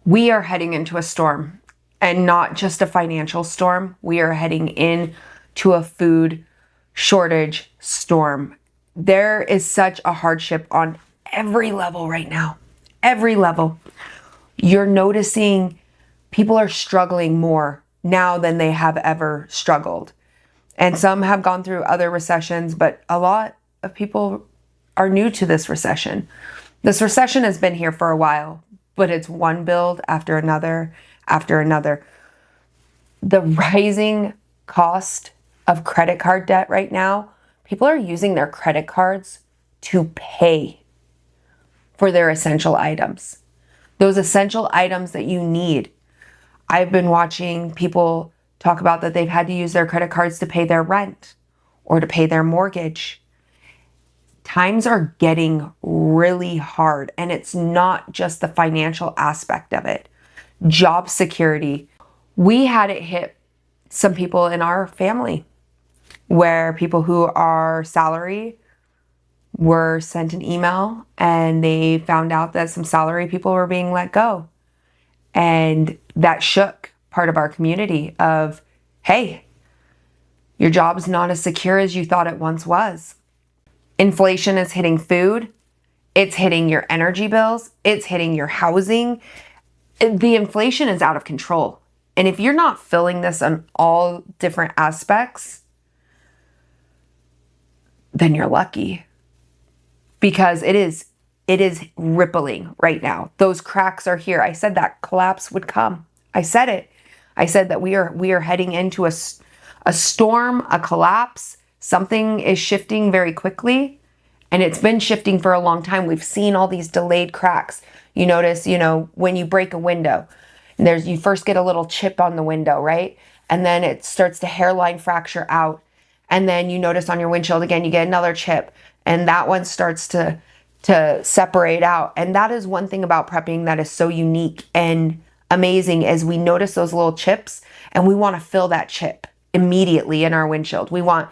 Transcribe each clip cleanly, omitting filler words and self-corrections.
We are heading into a storm, and not just a financial storm. We are heading into a food shortage storm. There is such a hardship on every level right now. Every level. You're noticing people are struggling more now than they have ever struggled. And some have gone through other recessions, but a lot of people are new to this recession. This recession has been here for a while, but it's one build after another after another. The rising cost of credit card debt right now, people are using their credit cards to pay for their essential items. Those essential items that you need. I've been watching people talk about that they've had to use their credit cards to pay their rent or to pay their mortgage. Times are getting really hard, and it's not just the financial aspect of it. Job security. We had it hit some people in our family where people who are salary were sent an email and they found out that some salary people were being let go. And that shook part of our community of, hey, your job's not as secure as you thought it once was. Inflation is hitting food. It's hitting your energy bills. It's hitting your housing. The inflation is out of control. And if you're not feeling this on all different aspects, then you're lucky. Because it is rippling right now. Those cracks are here. I said that collapse would come. I said it. I said that we are heading into a storm, a collapse. Something is shifting very quickly, and it's been shifting for a long time. We've seen all these delayed cracks. You notice, when you break a window, you first get a little chip on the window, right? And then it starts to hairline fracture out. And then you notice on your windshield again, you get another chip, and that one starts to separate out. And that is one thing about prepping that is so unique and amazing, is we notice those little chips and we want to fill that chip immediately in our windshield. We want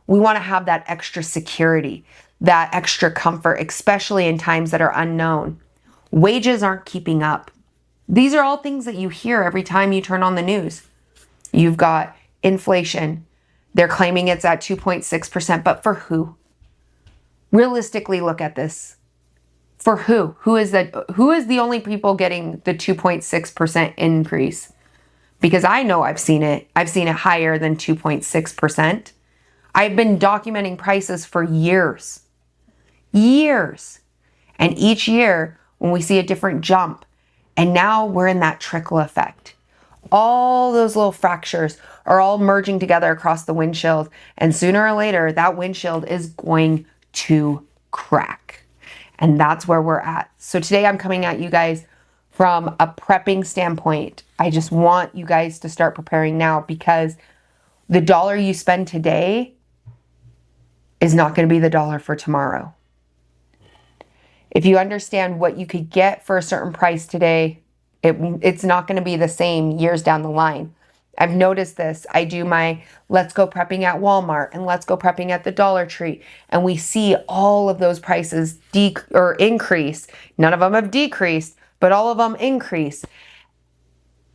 to have that extra security, that extra comfort, especially in times that are unknown. Wages aren't keeping up. These are all things that you hear every time you turn on the news. You've got inflation. They're claiming it's at 2.6%, but for who? Realistically, look at this. For who? Who is the only people getting the 2.6% increase? Because I know I've seen it. I've seen it higher than 2.6%. I've been documenting prices for years. And each year when we see a different jump, and now we're in that trickle effect. All those little fractures are all merging together across the windshield, and sooner or later that windshield is going to crack. And that's where we're at. So today I'm coming at you guys from a prepping standpoint. I just want you guys to start preparing now, because the dollar you spend today is not going to be the dollar for tomorrow. If you understand what you could get for a certain price today, it's not going to be the same years down the line. I've noticed this. I do my Let's Go Prepping at Walmart and Let's Go Prepping at the Dollar Tree, and we see all of those prices increase. None of them have decreased, but all of them increase.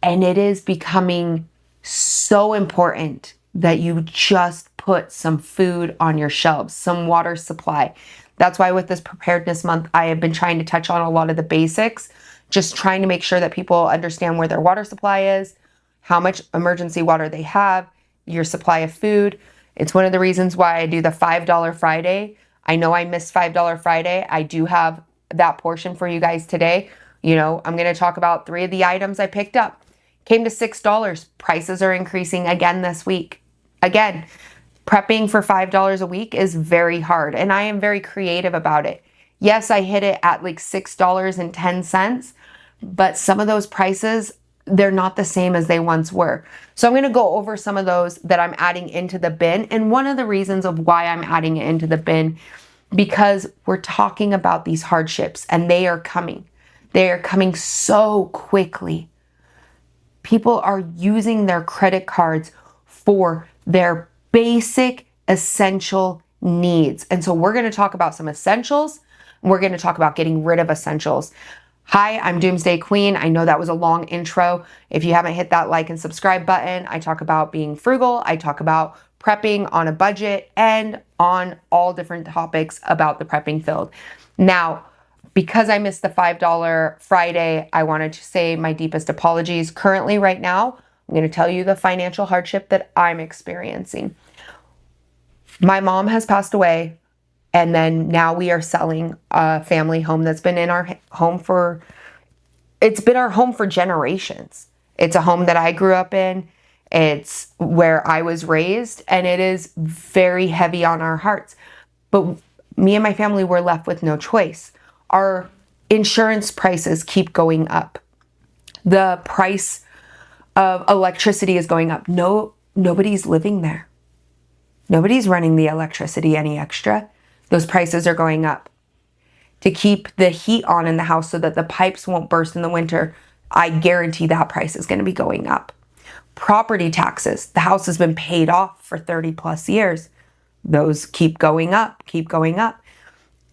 And it is becoming so important that you just put some food on your shelves, some water supply. That's why with this preparedness month, I have been trying to touch on a lot of the basics, just trying to make sure that people understand where their water supply is, how much emergency water they have, your supply of food. It's one of the reasons why I do the $5 Friday. I know I missed $5 Friday. I do have that portion for you guys today. I'm going to talk about 3 of the items I picked up. Came to $6. Prices are increasing again this week. Again, prepping for $5 a week is very hard, and I am very creative about it. Yes, I hit it at like $6.10, but some of those prices, they're not the same as they once were. So I'm going to go over some of those that I'm adding into the bin. And one of the reasons of why I'm adding it into the bin, because we're talking about these hardships and they are coming. They are coming so quickly. People are using their credit cards for their basic essential needs. And so we're going to talk about some essentials. We're going to talk about getting rid of essentials. Hi, I'm Doomsday Queen. I know that was a long intro. If you haven't hit that like and subscribe button, I talk about being frugal. I talk about prepping on a budget and on all different topics about the prepping field. Now, because I missed the $5 Friday, I wanted to say my deepest apologies. Currently, right now, I'm going to tell you the financial hardship that I'm experiencing. My mom has passed away. And then now we are selling a family home that's been in our home it's been our home for generations. It's a home that I grew up in. It's where I was raised, and it is very heavy on our hearts. But me and my family were left with no choice. Our insurance prices keep going up. The price of electricity is going up. Nobody's living there. Nobody's running the electricity any extra. Those prices are going up. To keep the heat on in the house so that the pipes won't burst in the winter, I guarantee that price is going to be going up. Property taxes. The house has been paid off for 30 plus years. Those keep going up, keep going up.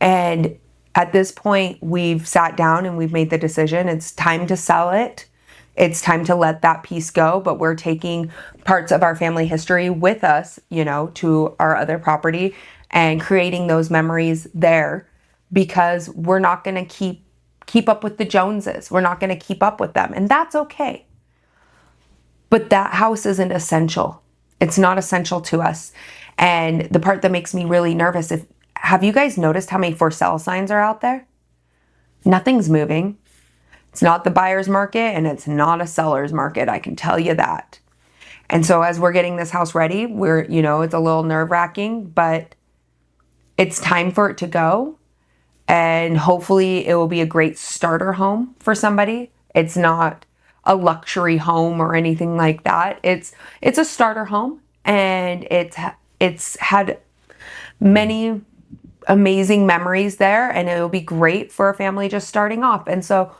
And at this point, we've sat down and we've made the decision. It's time to sell it. It's time to let that piece go, but we're taking parts of our family history with us, to our other property and creating those memories there, because we're not going to keep up with the Joneses. We're not going to keep up with them, and that's okay. But that house isn't essential. It's not essential to us. And the part that makes me really nervous, have you guys noticed how many for sale signs are out there? Nothing's moving. It's not the buyer's market, and it's not a seller's market. I can tell you that. And so as we're getting this house ready, it's a little nerve-wracking, but it's time for it to go. And hopefully it will be a great starter home for somebody. It's not a luxury home or anything like that. It's a starter home, and it's had many amazing memories there, and it will be great for a family just starting off. And so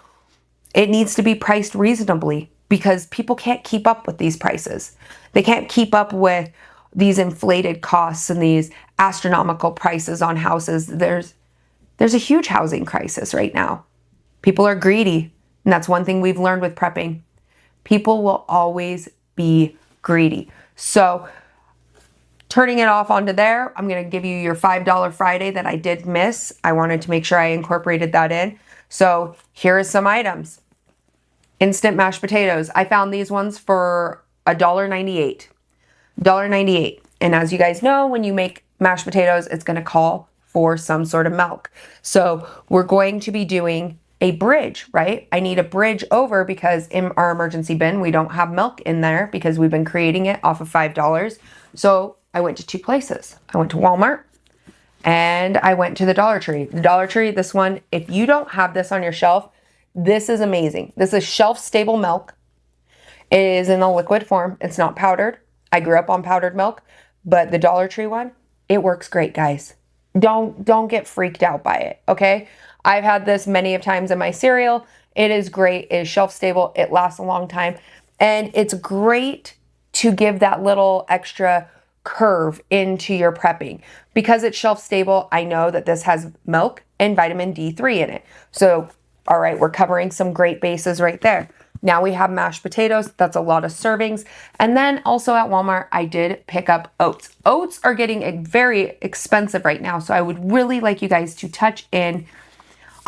it needs to be priced reasonably, because people can't keep up with these prices. They can't keep up with these inflated costs and these astronomical prices on houses. There's a huge housing crisis right now. People are greedy, and that's one thing we've learned with prepping. People will always be greedy. So turning it off onto there, I'm going to give you your $5 Friday that I did miss. I wanted to make sure I incorporated that in. So here are some items. Instant mashed potatoes. I found these ones for $1.98. $1.98. And as you guys know, when you make mashed potatoes, it's going to call for some sort of milk. So we're going to be doing a bridge, right? I need a bridge over because in our emergency bin, we don't have milk in there because we've been creating it off of $5. So I went to two places. I went to Walmart and I went to the Dollar Tree. The Dollar Tree, this one, if you don't have this on your shelf, this is amazing. This is shelf-stable milk. It is in a liquid form. It's not powdered. I grew up on powdered milk, but the Dollar Tree one, it works great, guys. Don't get freaked out by it, okay? I've had this many of times in my cereal. It is great. It is shelf-stable. It lasts a long time. And it's great to give that little extra curve into your prepping. Because it's shelf-stable, I know that this has milk and vitamin D3 in it. So, all right, we're covering some great bases right there. Now we have mashed potatoes. That's a lot of servings. And then also at Walmart, I did pick up oats. Oats are getting very expensive right now. So I would really like you guys to touch in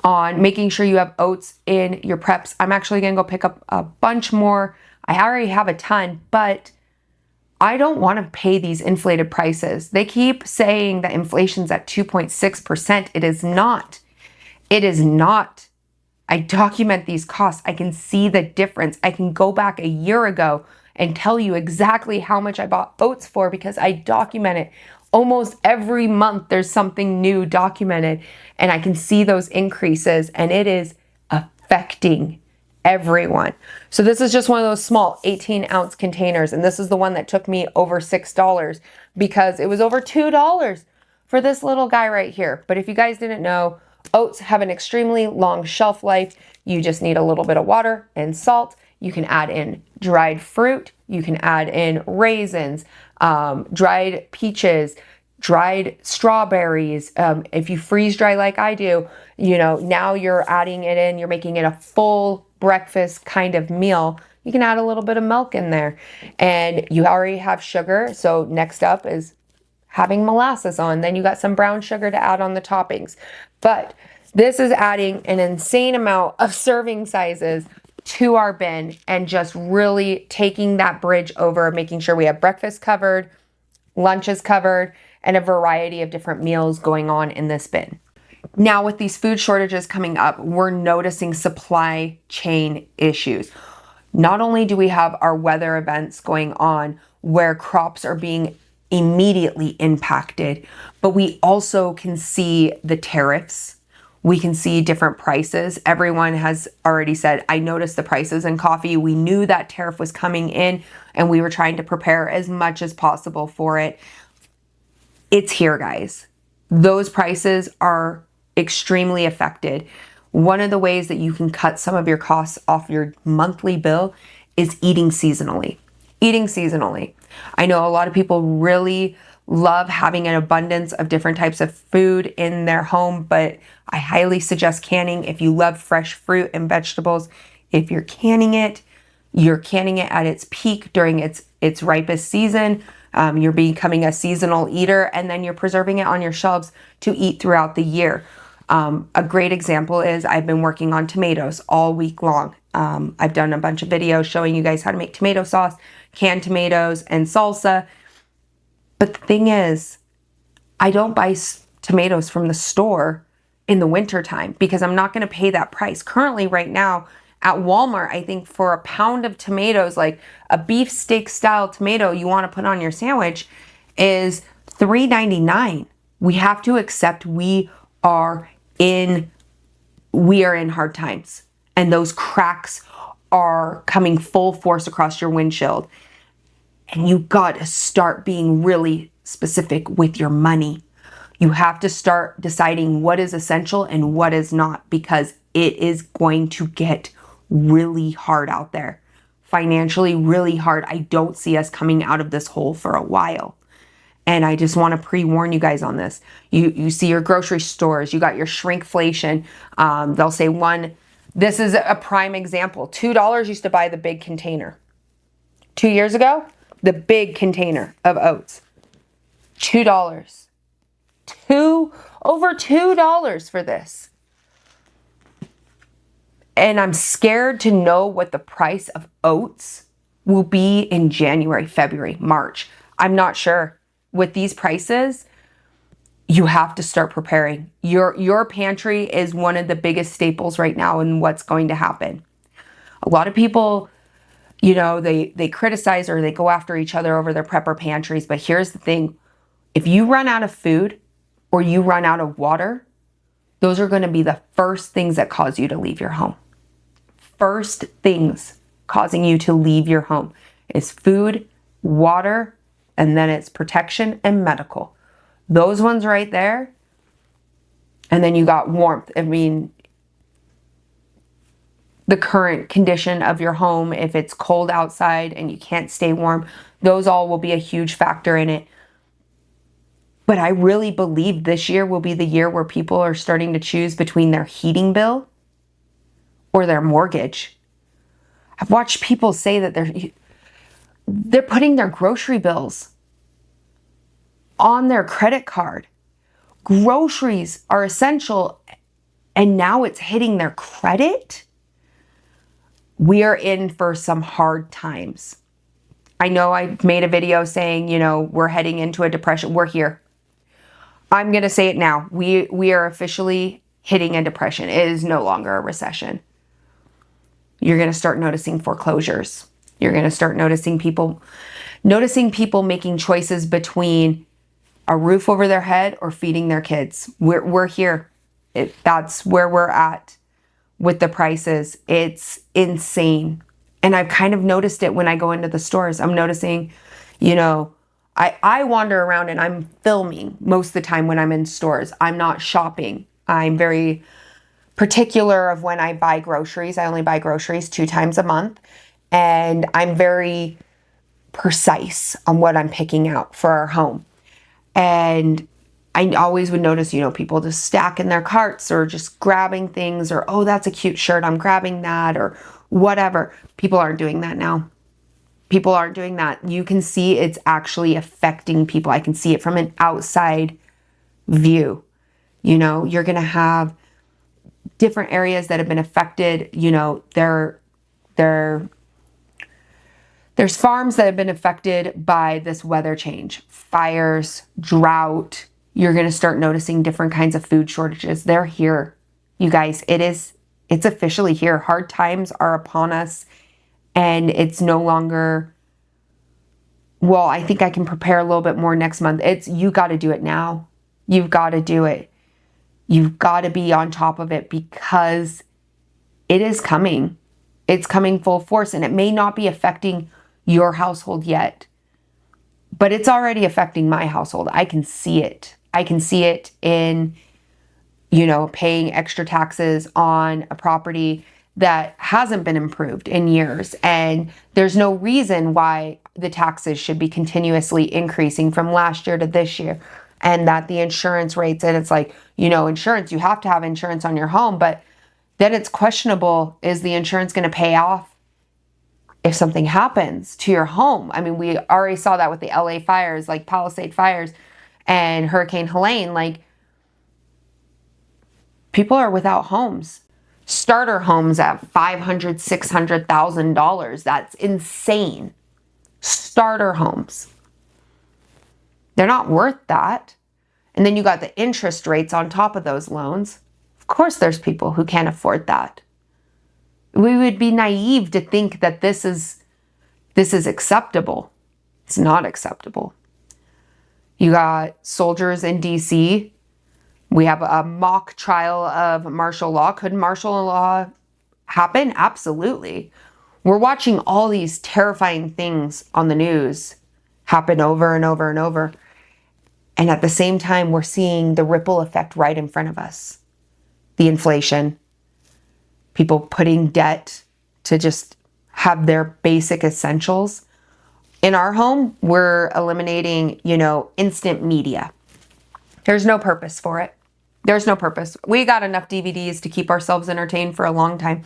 on making sure you have oats in your preps. I'm actually going to go pick up a bunch more. I already have a ton, but I don't want to pay these inflated prices. They keep saying that inflation's at 2.6%. It is not. It is not. I document these costs. I can see the difference. I can go back a year ago and tell you exactly how much I bought oats for because I document it. Almost every month there's something new documented and I can see those increases and it is affecting everyone. So this is just one of those small 18-ounce containers, and this is the one that took me over $6 because it was over $2 for this little guy right here. But if you guys didn't know, oats have an extremely long shelf life. You just need a little bit of water and salt. You can add in dried fruit. You can add in raisins, dried peaches, dried strawberries. If you freeze dry like I do, you know, now you're adding it in, you're making it a full breakfast kind of meal. You can add a little bit of milk in there, and you already have sugar. So next up is having molasses on. Then you got some brown sugar to add on the toppings. But this is adding an insane amount of serving sizes to our bin and just really taking that bridge over, making sure we have breakfast covered, lunch is covered, and a variety of different meals going on in this bin. Now, with these food shortages coming up, we're noticing supply chain issues. Not only do we have our weather events going on where crops are being immediately impacted, but we also can see the tariffs. We can see different prices. Everyone has already said, I noticed the prices in coffee. We knew that tariff was coming in and we were trying to prepare as much as possible for it. It's here, guys. Those prices are extremely affected. One of the ways that you can cut some of your costs off your monthly bill is eating seasonally. Eating seasonally. I know a lot of people really love having an abundance of different types of food in their home, but I highly suggest canning. If you love fresh fruit and vegetables, if you're canning it at its peak during its ripest season. You're becoming a seasonal eater, and then you're preserving it on your shelves to eat throughout the year. A great example is I've been working on tomatoes all week long. I've done a bunch of videos showing you guys how to make tomato sauce, canned tomatoes, and salsa. But the thing is, I don't buy tomatoes from the store in the wintertime because I'm not going to pay that price. Currently, right now, at Walmart, I think for a pound of tomatoes, like a beefsteak style tomato you want to put on your sandwich, is $3.99. We have to accept we are in hard times, and those cracks are coming full force across your windshield. And you got to start being really specific with your money. You have to start deciding what is essential and what is not, because it is going to get really hard out there. Financially, really hard. I don't see us coming out of this hole for a while. And I just want to pre-warn you guys on this. You see your grocery stores, you got your shrinkflation. They'll say this is a prime example. $2 used to buy the big container. 2 years ago, the big container of oats. $2. Over $2 for this. And I'm scared to know what the price of oats will be in January, February, March. I'm not sure. With these prices, you have to start preparing. Your pantry is one of the biggest staples right now in what's going to happen. A lot of people, they criticize or they go after each other over their prepper pantries. But here's the thing. If you run out of food or you run out of water, those are going to be the first things that cause you to leave your home. First things causing you to leave your home is food, water, and then it's protection and medical. Those ones right there. And then you got warmth. I mean, the current condition of your home, if it's cold outside and you can't stay warm, those all will be a huge factor in it. But I really believe this year will be the year where people are starting to choose between their heating bill or their mortgage. I've watched people say that they're putting their grocery bills on their credit card. Groceries are essential, and now it's hitting their credit. We are in for some hard times. I know I made a video saying, we're heading into a depression. We're here. I'm going to say it now. We are officially hitting a depression. It is no longer a recession. You're going to start noticing foreclosures. You're going to start noticing people making choices between a roof over their head or feeding their kids. We're here. That's where we're at with the prices. It's insane. And I've kind of noticed it when I go into the stores. I'm noticing, I wander around and I'm filming most of the time when I'm in stores. I'm not shopping. I'm very particular of when I buy groceries. I only buy groceries 2 times a month. And I'm very precise on what I'm picking out for our home. And I always would notice, people just stacking their carts or just grabbing things, or, oh, that's a cute shirt, I'm grabbing that, or whatever. People aren't doing that now. People aren't doing that. You can see it's actually affecting people. I can see it from an outside view. You're going to have different areas that have been affected. There's farms that have been affected by this weather change, fires, drought. You're going to start noticing different kinds of food shortages. They're here, you guys. It's officially here. Hard times are upon us, and it's no longer, well, I think I can prepare a little bit more next month. You got to do it now. You've got to do it. You've got to be on top of it, because it is coming. It's coming full force, and it may not be affecting your household yet, but it's already affecting my household. I can see it. I can see it in, paying extra taxes on a property that hasn't been improved in years. And there's no reason why the taxes should be continuously increasing from last year to this year. And that the insurance rates, and it's like, insurance, you have to have insurance on your home, but then it's questionable, is the insurance going to pay off if something happens to your home? I mean, we already saw that with the LA fires, like Palisade fires and Hurricane Helene. Like, people are without homes. Starter homes at $500,000, $600,000. That's insane. Starter homes. They're not worth that. And then you got the interest rates on top of those loans. Of course, there's people who can't afford that. We would be naive to think that this is acceptable. It's not acceptable. You got soldiers in DC. We have a mock trial of martial law. Could martial law happen? Absolutely. We're watching all these terrifying things on the news happen over and over and over. And at the same time, we're seeing the ripple effect right in front of us. The inflation, people putting debt to just have their basic essentials. In our home, we're eliminating, instant media. There's no purpose for it. There's no purpose. We got enough DVDs to keep ourselves entertained for a long time.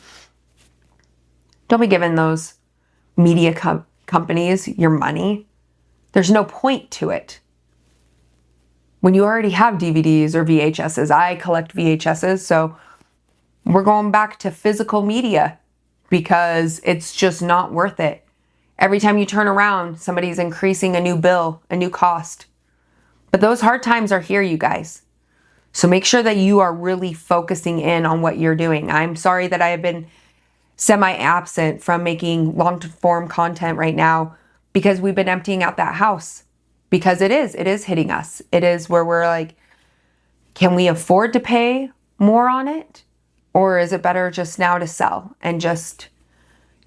Don't be giving those media companies your money. There's no point to it. When you already have DVDs or VHSs, I collect VHSs, so we're going back to physical media because it's just not worth it. Every time you turn around, somebody's increasing a new bill, a new cost. But those hard times are here, you guys. So make sure that you are really focusing in on what you're doing. I'm sorry that I have been semi-absent from making long-form content right now because we've been emptying out that house. Because it is hitting us. It is where we're like, can we afford to pay more on it? Or is it better just now to sell and just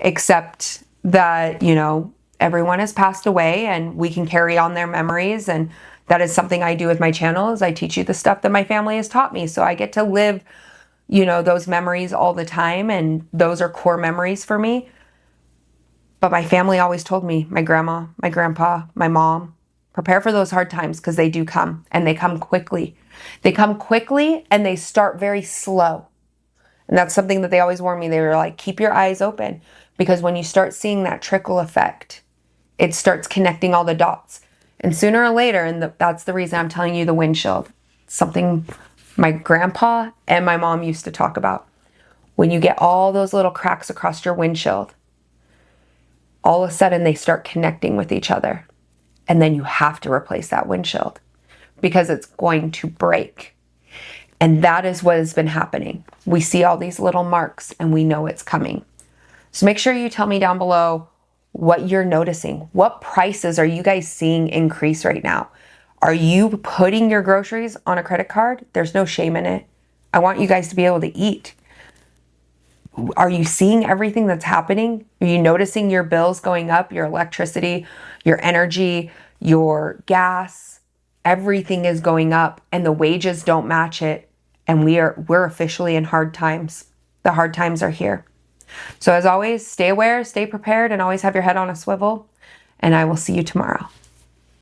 accept that, everyone has passed away and we can carry on their memories? And that is something I do with my channel, is I teach you the stuff that my family has taught me. So I get to live, those memories all the time. And those are core memories for me. But my family always told me, my grandma, my grandpa, my mom, prepare for those hard times because they do come, and they come quickly. They come quickly and they start very slow. And that's something that they always warn me. They were like, keep your eyes open, because when you start seeing that trickle effect, it starts connecting all the dots. And sooner or later, and that's the reason I'm telling you the windshield, something my grandpa and my mom used to talk about. When you get all those little cracks across your windshield, all of a sudden they start connecting with each other. And then you have to replace that windshield because it's going to break. And that is what has been happening. We see all these little marks and we know it's coming. So make sure you tell me down below what you're noticing. What prices are you guys seeing increase right now? Are you putting your groceries on a credit card? There's no shame in it. I want you guys to be able to eat. Are you seeing everything that's happening? Are you noticing your bills going up, your electricity, your energy, your gas? Everything is going up and the wages don't match it. And we're officially in hard times. The hard times are here. So as always, stay aware, stay prepared, and always have your head on a swivel. And I will see you tomorrow.